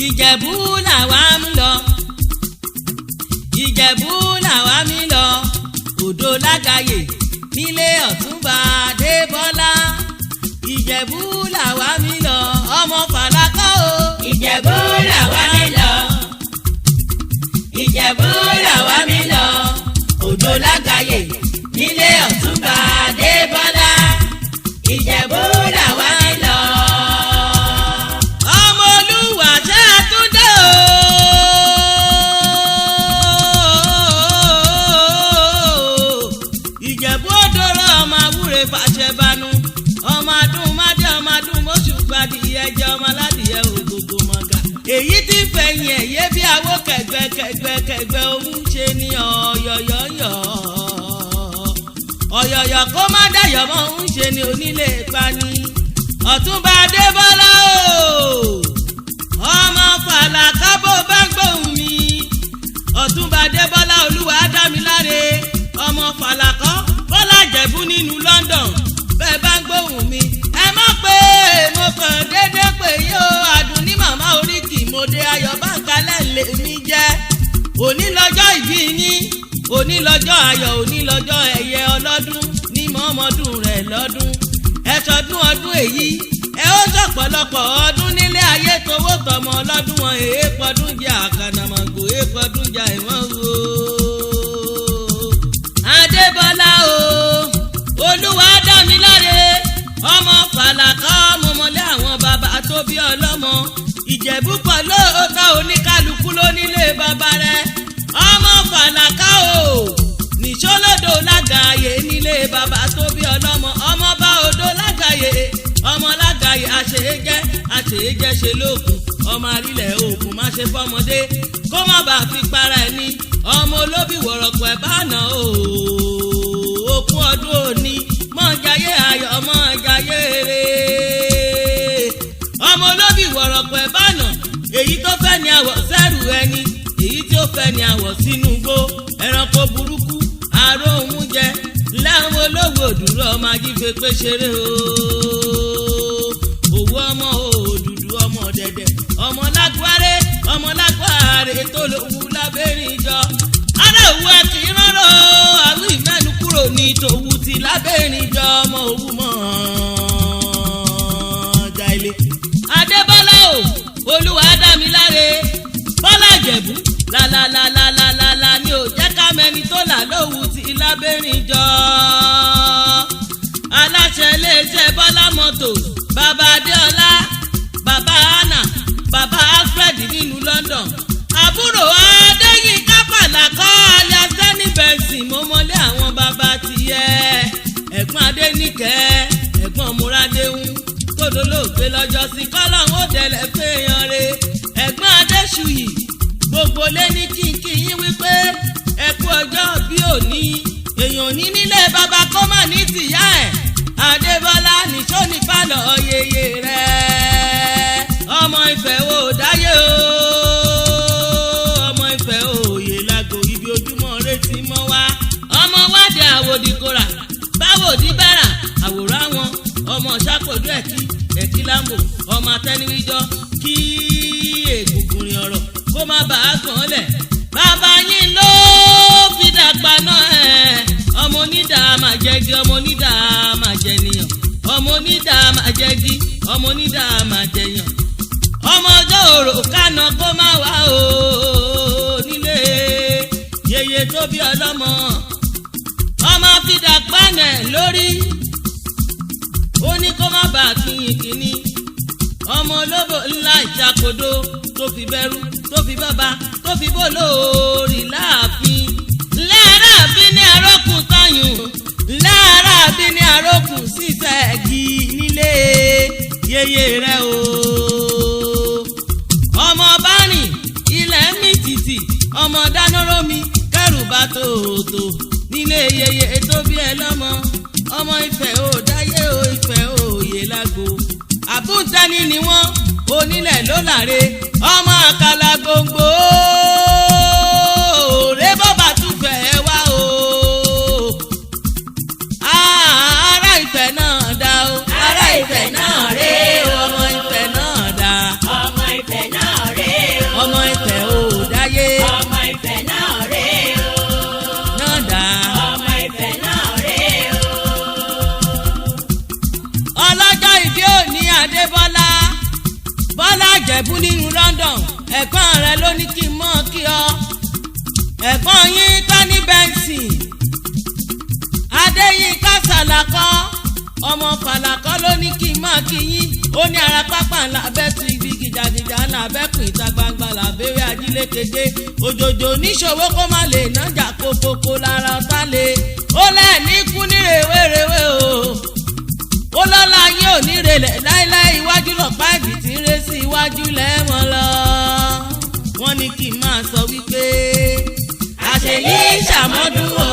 Ìjẹ̀bú làwa ń lọ, Ìjẹ̀bú làwa mi lọ, Odò Lágàyè nílé Ọ̀túnba Adébọ́lá. Ìjẹ̀bú làwa mi lọ, ọmọ Fàlàkọ́ o. Ìjẹ̀bú làwa mi lọ, Ìjẹ̀bú làwa mi lọ, Odò Lágàyè nílé Ọ̀túnba Adébọ́lá. Ìjẹ̀bú làwa mi lọ. Ọmọ Olúwa ṣe àtúndé o. Ìjẹ̀bú òdòrò ọmọ àwúre fàṣẹbanu, ọmọ adúmọdé ọmọ adúmọṣù gbadìyẹ ẹjẹ ọmọ aládìyẹ ògògò mọ̀gà. Èyí tí fẹ̀yìn ẹ̀yẹ bí awó kẹ̀gbẹ́kẹ̀gbẹ́kẹ̀gbẹ́ ohun ṣe ní ọ̀yọ̀yọ̀yọ̀. Ọ̀yọ̀yọ̀ kó má dẹ̀yọ̀ mọ́ ń ṣe ní onílé pani. Ọ̀túnba Adébọ́lá o, ọmọ Fàlàkọ́ bó bá gbóhùn mi. Ọ̀túnba Adébọ́lá Olúwadámiláre, ọmọ Fàlàkọ́ Bọ́lá Ìjẹ̀bú nínú London. Bẹ́ẹ̀ bá gbóhùn mi ẹ mọ̀ pé mo kàn déédéé pé yóò Àdùnní màmá oríkì mòde ayọ̀ báńkálẹ̀ lè mi jẹ́. Òní lọ́jọ́ ìbí yín, òní lọ́jọ́ ayọ̀, òní lọ́jọ́ ẹ̀yẹ ọlọ́dún ní mọ́mọ́dún rẹ̀ lọ́dún. Ẹ ṣọdún ọdún èyí, ẹ ó ṣọ̀pọ̀lọpọ̀ ọdún nílé ayé towó tọmọ ọlọ́dún wọn èèpọ̀dún jẹ àkànàmọ̀gò èèpọ̀dún jẹ ìwọ̀n o. Adébọ́lá o, Olúwadámiláre, ọmọ Fàlàkọ́ mọmọlé àwọn bàbá tó bí ọlọ́mọ. Ìjẹ̀bú pọ̀ lóòótọ́ oníkálukú ló nílé bàbá rẹ̀. Ọmọ Fàlàkọ́ o, nìṣólódò Lágàyè nílé bàbá tó bí ọlọ́mọ. Ọmọ bá Odò Lágàyè, ọmọ Lágàyè àṣeyẹjẹ ṣe lókun. Ọmọ àrílẹ̀ òkun má ṣe fọmọdé kó má bàa fi para ẹni. Ọmọ olóbì wọ̀rọ̀pọ̀ ẹ̀ bá nà o. Òkun ọdún òní mọ̀ jayé ayọ̀ mọ̀ jayé rere. Ọmọ olóbì wọ̀rọ̀pọ̀ ẹ̀ bá nà, èyí tó fẹ́ ni àwọ̀ sẹ́rù ẹni, èyí tí ó fẹ́ ni àwọ̀ sínú igbó. Ẹranko burúkú aró òun jẹ láwọn olówó òdúró ọmọ ajífe pé ṣeré o. Òwú ọmọ òdùdú ọmọ dẹ̀dẹ̀, ọmọ lágbáre tó lówú lábẹ́rìn jọ. Ará òwú ẹ kì í rọ́rọ́ àwọn ìmẹ́nu kúrò ní tòwú ti lábẹ́rìn jọ. Ọmọ òwú mọ̀ ọ̀ọ́jà ilé. Adébọ́lá o, Olúwadámiláre, Bọ́lá Ìjẹ̀bú lálálálálálá ni ò jẹ́ ká mẹ́ni tó là lówú ti lábẹ́rìn jọ. Aláṣẹ iléeṣẹ́ Bọ́lá Motors, bàbá Adéọlá, bàbá Anna, bàbá Alfred nínú London. Àbúrò Adéyínká Fàlàkọ́ alias Tẹ́ní Bẹ́ǹsì mọ́mọ́lé àwọn bàbá tiẹ̀. Ẹ̀gbọ́n Adéníkẹ́, ẹ̀gbọ́n Múradéhùn kódó lóògbé lọ́jọ́ sí kọ́lọ́hún ó tẹ̀lẹ̀ fẹ́yàn re. Ẹ̀gbọ́n Adéṣuyì gbogbo lé ní kínkín wípé ẹ kú ọjọ́ bí òní. Èèyàn ní nílé bàbá kó mà ní tìyá ẹ̀. Adébọ́lá nìṣó ní pálọ̀ yeye rẹ̀. Ọmọ Ifẹ̀ ò dáyé o, ọmọ Ifẹ̀ òye lágbo ibi ojúmọ́ retí mọ́ wá. Ọmọ wádìí àwòdìkora báwòdì bẹ́rà àwòrán wọn. Ọmọ ṣàkóso ẹ̀kí lámbò, ọmọ atẹ́niwíjọ́ kí ègùngùnrin ọ̀rọ̀ kó má bàa kàn lẹ̀. Bàbá yín ló fi dàgbà náà ẹ̀. Ọmọ onídàá máa jẹ́gi, ọmọ onídàá máa jẹniyàn, ọmọ onídàá máa jẹ́gi, ọmọ onídàá máa jẹyàn. Ọmọ ọjọ́ òrò kánà kó má wá o nílé yeye tó bí ọlọ́mọ. Ọmọ fìdàgbà nẹ̀ lórí, ó ní kó má bàa kínyìnkíní. Ọmọ olóbò ńlá ìjàkodò tó fi bẹ̀rù tó fi bàbá tó fi bò lórí láàfin. Láàrábí ní arókùn tayùn, láàrábí ní arókùn sísẹ́gi nílé yeye rẹ̀ o. Ọmọ bá rìn ilẹ̀ mi tìtì, ọmọ dánóró mi kẹrù bá tòótò nílé yeye tó bí ẹ lọ́mọ. Ọmọ Ifẹ̀ ò dáyé o, Ifẹ̀ òye lágbo. Àbúntẹ́ni ni wọ́n, onílẹ̀ ló láre. Ọmọ àkàlà gbòǹgbò rẹ bọ́bà tún fẹ́ wá o. Ará Ifẹ̀ náà dá o, ará Ifẹ̀ náà rè o. Ọmọ Ifẹ̀ náà dá, ọmọ Ifẹ̀ náà rè ní Adébọ́lá Bọ́lá Ìjẹ̀bú nínú London ẹ̀gbọ́n rẹ̀ ló ní kí n mọ̀ kí ọ ẹ̀gbọ́n yín Tony Benson Adéyínká Sàlàkọ́ ọmọ Fàlàkọ́ ló ní kí n mọ̀ kí yín ó ní ara pápá ńlá bẹ́tù ibi gìjàgìjà ńlá bẹ́kùn ìta gbangba làbẹ́rẹ́ ajílékedé òjòjò níṣòwò kó má lè nájà kókókó lára ọ̀tá lè ó lẹ́ẹ̀ní kú ní rèwerèwe o ó lọ́la yín ò ní relẹ̀ láéláé iwájú lọ́pàá ìbí tí ń ré sí iwájú lẹ́wọ̀n lọ. wọ́n ní kí n máa sọ wípé àṣeyí ṣàmọ́dún o.